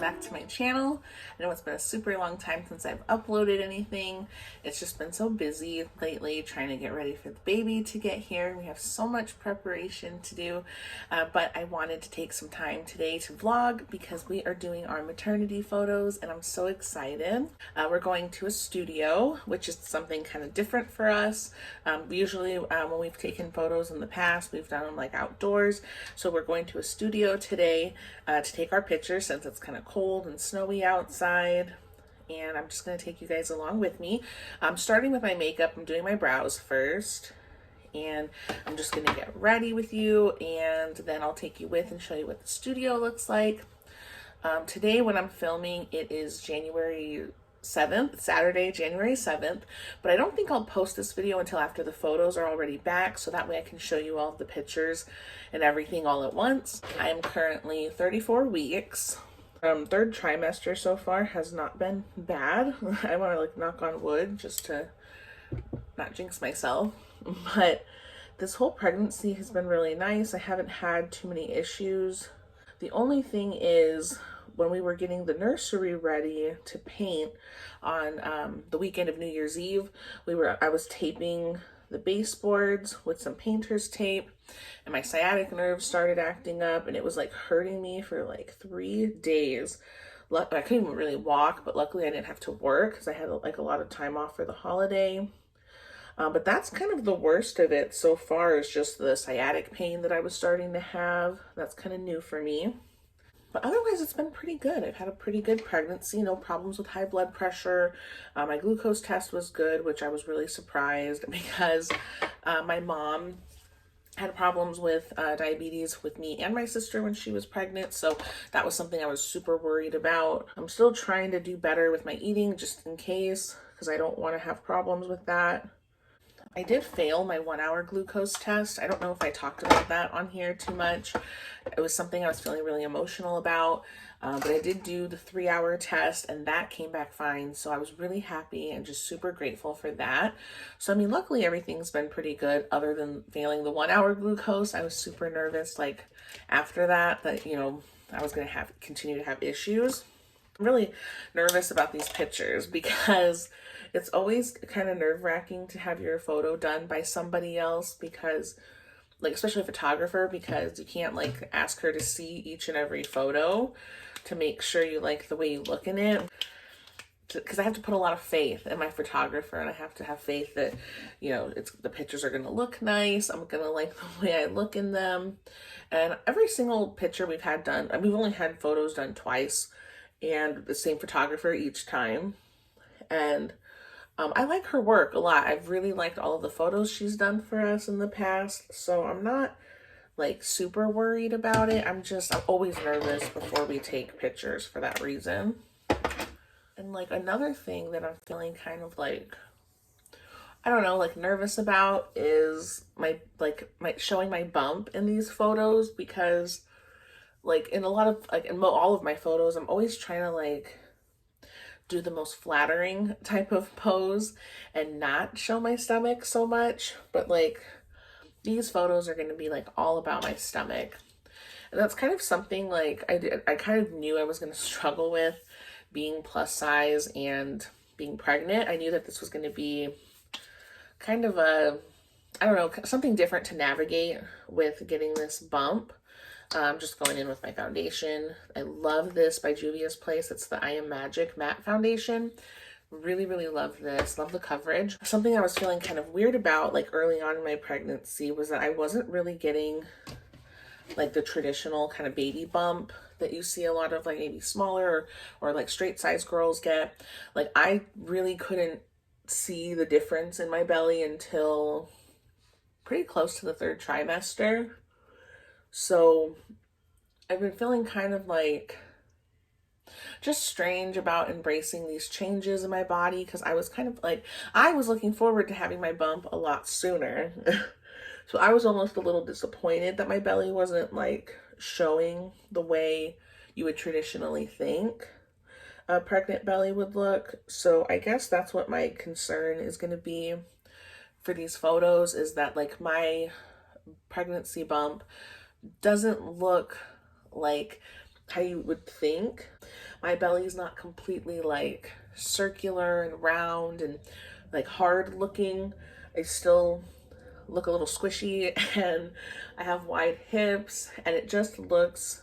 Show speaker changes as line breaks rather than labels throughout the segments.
back to my channel. I know it's been a super long time since I've uploaded anything. It's just been so busy lately trying to get ready for the baby to get here. We have so much preparation to do, but I wanted to take some time today to vlog because we are doing our maternity photos and I'm so excited. We're going to a studio, which is something kind of different for us. Usually when we've taken photos in the past, we've done them like outdoors. So we're going to a studio today to take our pictures since it's kind of cold and snowy outside. And I'm just going to take you guys along with me. I'm starting with my makeup. I'm doing my brows first. And I'm just going to get ready with you. And then I'll take you with and show you what the studio looks like. Today when I'm filming, it is January 7th, Saturday, January 7th, but I don't think I'll post this video until after the photos are already back, so that way I can show you all the pictures and everything all at once. I am currently 34 weeks. Third trimester so far has not been bad. I want to like knock on wood just to not jinx myself, but this whole pregnancy has been really nice. I haven't had too many issues. The only thing is when we were getting the nursery ready to paint on the weekend of New Year's Eve, I was taping the baseboards with some painter's tape and my sciatic nerve started acting up and it was like hurting me for like 3 days. I couldn't even really walk, but luckily I didn't have to work because I had like a lot of time off for the holiday. But that's kind of the worst of it so far, is just the sciatic pain that I was starting to have. That's kind of new for me. But otherwise, it's been pretty good. I've had a pretty good pregnancy, no problems with high blood pressure. My glucose test was good, which I was really surprised because my mom had problems with diabetes with me and my sister when she was pregnant. So that was something I was super worried about. I'm still trying to do better with my eating just in case, because I don't want to have problems with that. I did fail my 1-hour glucose test. I don't know if I talked about that on here too much. It was something I was feeling really emotional about, but I did do the 3-hour test and that came back fine. So I was really happy and just super grateful for that. So, I mean, luckily everything's been pretty good other than failing the 1-hour glucose. I was super nervous like after that, you know, I was going to continue to have issues. I'm really nervous about these pictures because it's always kind of nerve-wracking to have your photo done by somebody else, because like, especially a photographer, because you can't like ask her to see each and every photo to make sure you like the way you look in it, because I have to put a lot of faith in my photographer and I have to have faith that, you know, the pictures are going to look nice. I'm going to like the way I look in them. And every single picture we've had done, and we've only had photos done twice and the same photographer each time. And I like her work a lot. I've really liked all of the photos she's done for us in the past. So I'm not like super worried about it. I'm always nervous before we take pictures for that reason. And like another thing that I'm feeling kind of like, I don't know, like nervous about is my showing my bump in these photos, because like in a lot of all of my photos, I'm always trying to like do the most flattering type of pose and not show my stomach so much. But like these photos are going to be like all about my stomach. And that's kind of something like I kind of knew I was going to struggle with being plus size and being pregnant. I knew that this was going to be kind of I don't know, something different to navigate with getting this bump. Just going in with my foundation. I love this by Juvia's Place. It's the I Am Magic matte foundation. Really, really love this. Love the coverage. Something I was feeling kind of weird about like early on in my pregnancy was that I wasn't really getting like the traditional kind of baby bump that you see a lot of like maybe smaller or like straight size girls get. Like I really couldn't see the difference in my belly until pretty close to the 3rd trimester. So I've been feeling kind of like just strange about embracing these changes in my body, because I was kind of like, I was looking forward to having my bump a lot sooner. So I was almost a little disappointed that my belly wasn't like showing the way you would traditionally think a pregnant belly would look. So I guess that's what my concern is going to be for these photos, is that like my pregnancy bump doesn't look like how you would think. My belly's not completely like circular and round and like hard looking. I still look a little squishy and I have wide hips, and it just looks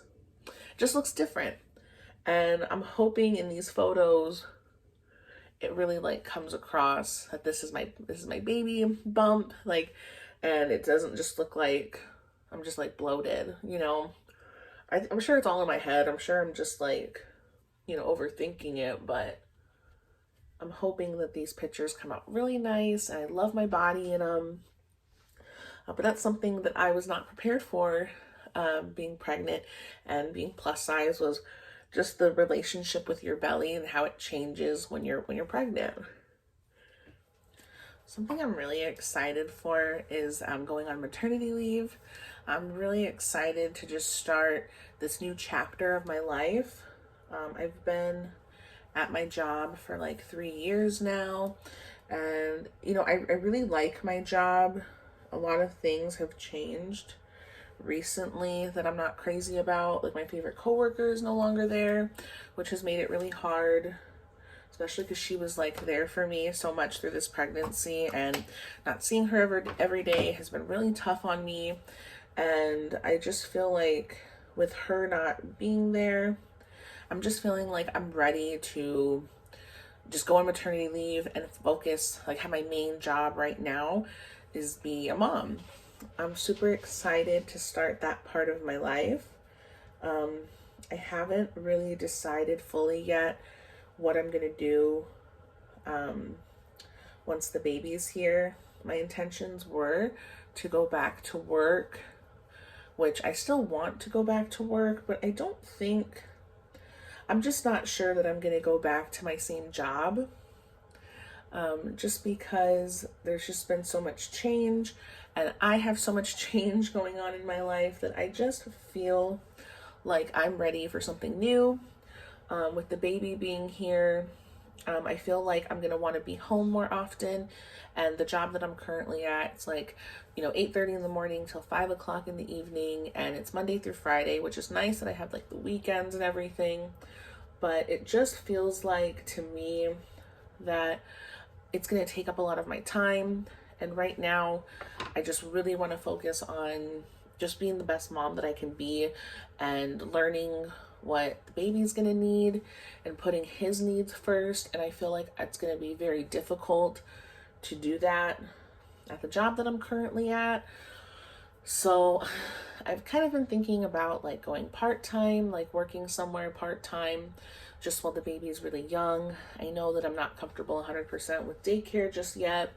different. And I'm hoping in these photos it really like comes across that this is my baby bump, like, and it doesn't just look like I'm just like bloated, you know. I'm sure it's all in my head. I'm sure I'm just like, you know, overthinking it, but I'm hoping that these pictures come out really nice, and I love my body in them. But that's something that I was not prepared for, being pregnant and being plus size, was just the relationship with your belly and how it changes when you're pregnant. Something I'm really excited for is going on maternity leave. I'm really excited to just start this new chapter of my life. I've been at my job for like 3 years now, and you know, I really like my job. A lot of things have changed recently that I'm not crazy about. Like, my favorite coworker is no longer there, which has made it really hard, especially because she was like there for me so much through this pregnancy, and not seeing her every day has been really tough on me. And I just feel like with her not being there, I'm just feeling like I'm ready to just go on maternity leave and focus, like, have my main job right now is be a mom. I'm super excited to start that part of my life. I haven't really decided fully yet what I'm gonna do once the baby's here. My intentions were to go back to work, which I still want to go back to work, but I'm just not sure that I'm gonna go back to my same job. Just because there's just been so much change, and I have so much change going on in my life, that I just feel like I'm ready for something new. With the baby being here, I feel like I'm gonna want to be home more often, and the job that I'm currently at, it's like, you know, 8:30 in the morning till 5 o'clock in the evening, and it's Monday through Friday, which is nice that I have like the weekends and everything, but it just feels like to me that it's going to take up a lot of my time. And right now, I just really want to focus on just being the best mom that I can be, and learning what the baby's going to need and putting his needs first. And I feel like it's going to be very difficult to do that at the job that I'm currently at. So I've kind of been thinking about like going part-time, like working somewhere part-time just while the baby is really young. I know that I'm not comfortable 100% with daycare just yet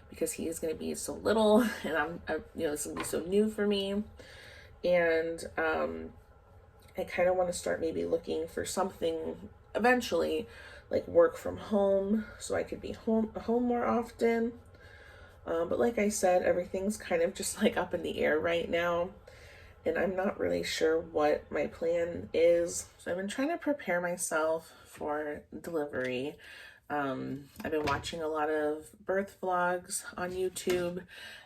because he is going to be so little, and you know, this is going to be so new for me. And I kind of want to start maybe looking for something eventually, like work from home, so I could be home more often. But like I said, everything's kind of just like up in the air right now, and I'm not really sure what my plan is. So I've been trying to prepare myself for delivery. I've been watching a lot of birth vlogs on YouTube,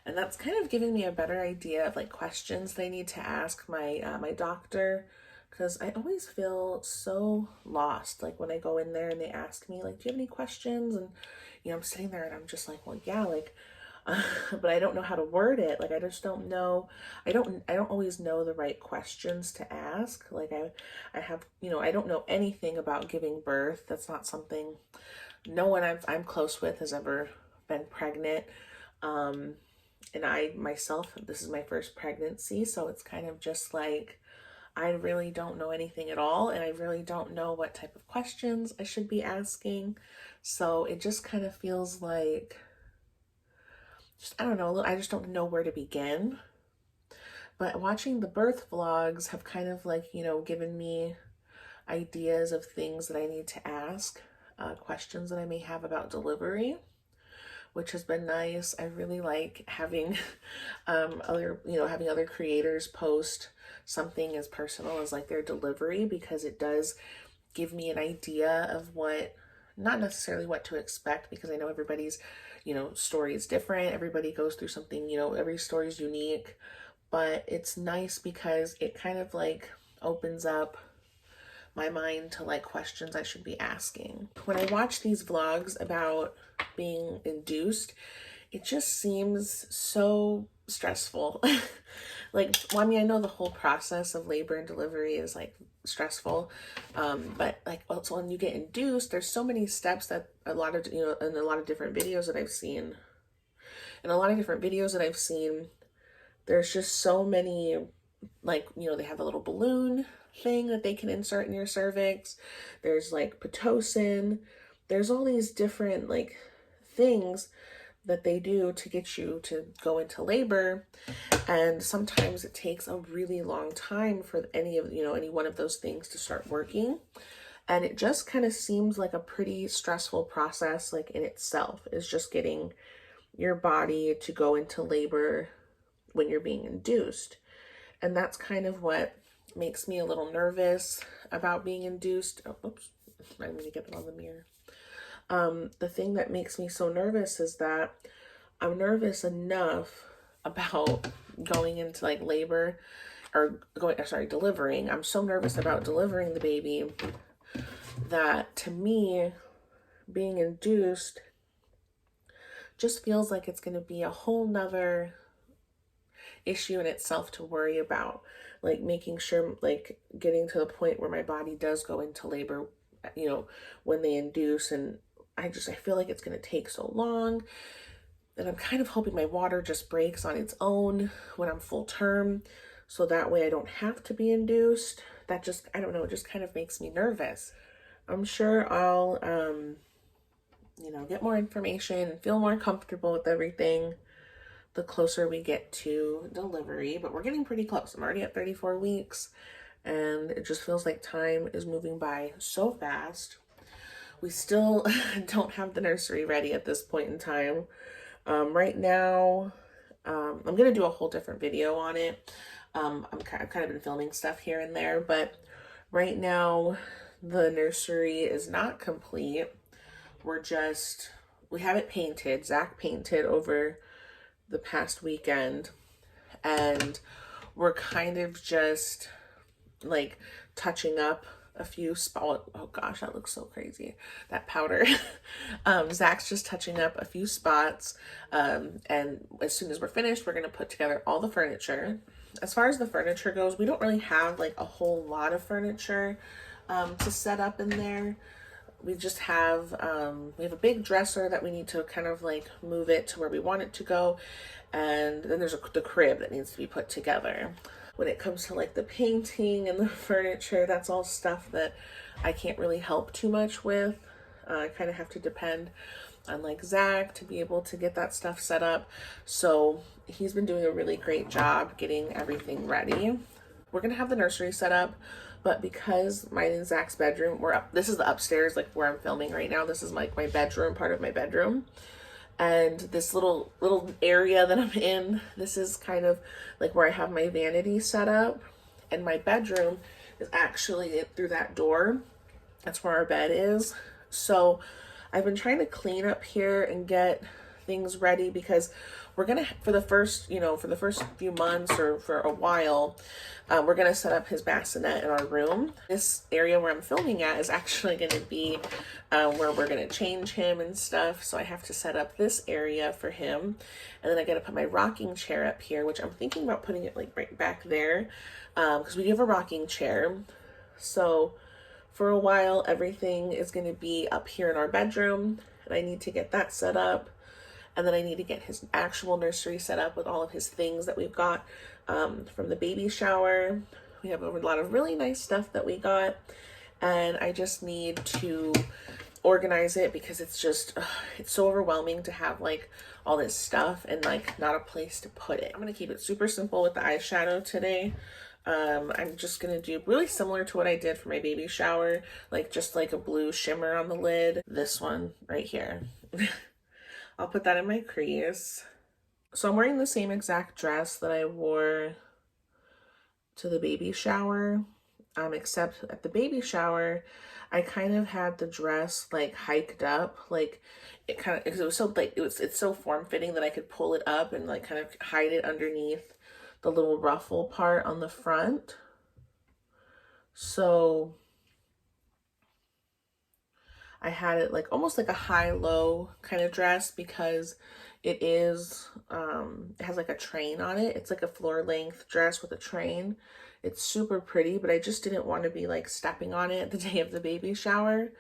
and that's kind of giving me a better idea of like questions that I need to ask my doctor, because I always feel so lost, like when I go in there and they ask me like, do you have any questions? And you know, I'm sitting there and I'm just like, well, yeah, like, but I don't know how to word it. Like, I just don't know. I don't always know the right questions to ask. Like, I have, you know, I don't know anything about giving birth. That's not something no one I'm close with has ever been pregnant. And I myself, this is my first pregnancy, so it's kind of just like, I really don't know anything at all, and I really don't know what type of questions I should be asking. So it just kind of feels like, I don't know, I just don't know where to begin. But watching the birth vlogs have kind of like, you know, given me ideas of things that I need to ask, questions that I may have about delivery, which has been nice. I really like having having other creators post something as personal as like their delivery, because it does give me an idea of not necessarily what to expect, because I know everybody's, you know, story is different. Everybody goes through something, you know, every story is unique, but it's nice because it kind of like opens up my mind to like questions I should be asking. When I watch these vlogs about being induced, it just seems so stressful. Like, well, I mean, I know the whole process of labor and delivery is like stressful, but like also when you get induced, there's so many steps that a lot of, you know, in a lot of different videos that I've seen, there's just so many, like, you know, they have a little balloon thing that they can insert in your cervix. There's like Pitocin. There's all these different like things that they do to get you to go into labor. And sometimes it takes a really long time for any one of those things to start working. And it just kind of seems like a pretty stressful process, like in itself, is just getting your body to go into labor when you're being induced. And that's kind of what makes me a little nervous about being induced. Oh, oops, I'm going to get it on the mirror. The thing that makes me so nervous is that I'm nervous enough about going into like labor delivering. I'm so nervous about delivering the baby that to me, being induced just feels like it's going to be a whole nother issue in itself to worry about, like making sure, like getting to the point where my body does go into labor, you know, when they induce. And I feel like it's going to take so long, and I'm kind of hoping my water just breaks on its own when I'm full term, so that way I don't have to be induced. That just, I don't know, it just kind of makes me nervous. I'm sure I'll, get more information and feel more comfortable with everything the closer we get to delivery, but we're getting pretty close. I'm already at 34 weeks, and it just feels like time is moving by so fast. We still don't have the nursery ready at this point in time. Right now, I'm going to do a whole different video on it. I've kind of been filming stuff here and there, but right now the nursery is not complete. We have it painted. Zach painted over the past weekend, and we're kind of just like touching up a few spots. Oh gosh, that looks so crazy, that powder. Zach's just touching up a few spots, and as soon as we're finished, we're going to put together all the furniture. As far as the furniture goes, we don't really have like a whole lot of furniture to set up in there. We just have we have a big dresser that we need to kind of like move it to where we want it to go, and then there's the crib that needs to be put together. When it comes to like the painting and the furniture, that's all stuff that I can't really help too much with. I kind of have to depend on like Zach to be able to get that stuff set up. So he's been doing a really great job getting everything ready. We're gonna have the nursery set up, but because mine and Zach's bedroom, this is the upstairs, like where I'm filming right now. This is like my bedroom, part of my bedroom. And this little area that I'm in, this is kind of like where I have my vanity set up. And my bedroom is actually through that door. That's where our bed is. So I've been trying to clean up here and get things ready, because we're gonna, for the first few months or for a while, we're gonna set up his bassinet in our room. This area where I'm filming at is actually gonna be where we're gonna change him and stuff. So I have to set up this area for him, and then I gotta put my rocking chair up here, which I'm thinking about putting it like right back there, because we do have a rocking chair. So for a while, everything is gonna be up here in our bedroom, and I need to get that set up. And then I need to get his actual nursery set up with all of his things that we've got from the baby shower. We have a lot of really nice stuff that we got, and I just need to organize it, because it's just, it's so overwhelming to have like all this stuff and like not a place to put it. I'm gonna keep it super simple with the eyeshadow today. I'm just gonna do really similar to what I did for my baby shower, like just like a blue shimmer on the lid. This one right here. I'll put that in my crease. So I'm wearing the same exact dress that I wore to the baby shower, except at the baby shower, I kind of had the dress like hiked up, like it was so like, it's so form-fitting that I could pull it up and like kind of hide it underneath the little ruffle part on the front. So I had it like almost like a high-low kind of dress because it is, it has like a train on it. It's like a floor length dress with a train. It's super pretty, but I just didn't want to be like stepping on it the day of the baby shower.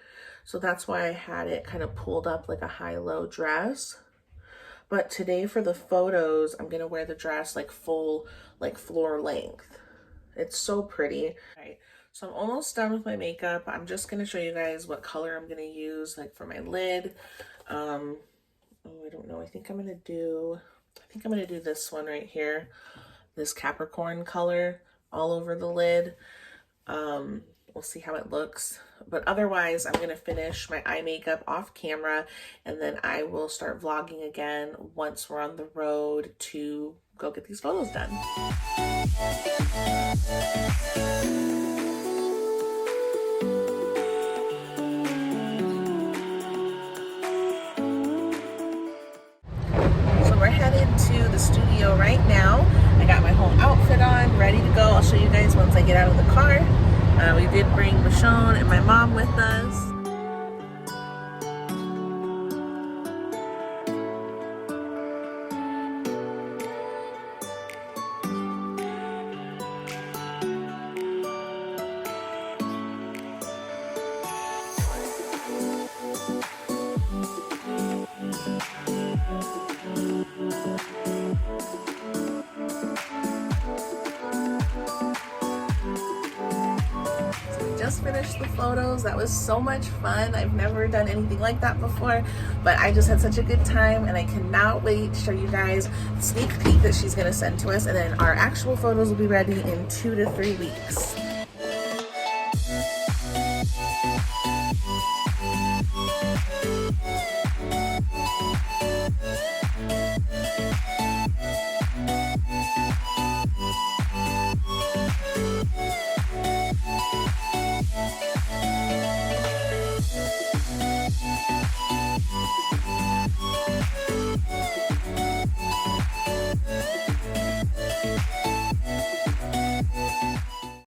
So that's why I had it kind of pulled up like a high-low dress. But today for the photos, I'm gonna wear the dress like full, like floor length. It's so pretty. All right, so I'm almost done with my makeup. I'm just gonna show you guys what color I'm gonna use like for my lid. Oh, I don't know. I think I'm gonna do this one right here. This Capricorn color all over the lid. We'll see how it looks. But otherwise, I'm gonna finish my eye makeup off camera, and then I will start vlogging again once we're on the road to go get these photos done. So we're headed to the studio right now. I got my whole outfit on, ready to go. I'll show you guys once I get out of the car. We did bring Michonne and my mom with us. Just finished the photos. That was so much fun. I've never done anything like that before, but I just had such a good time, and I cannot wait to show you guys the sneak peek that she's gonna send to us, and then our actual photos will be ready in 2 to 3 weeks.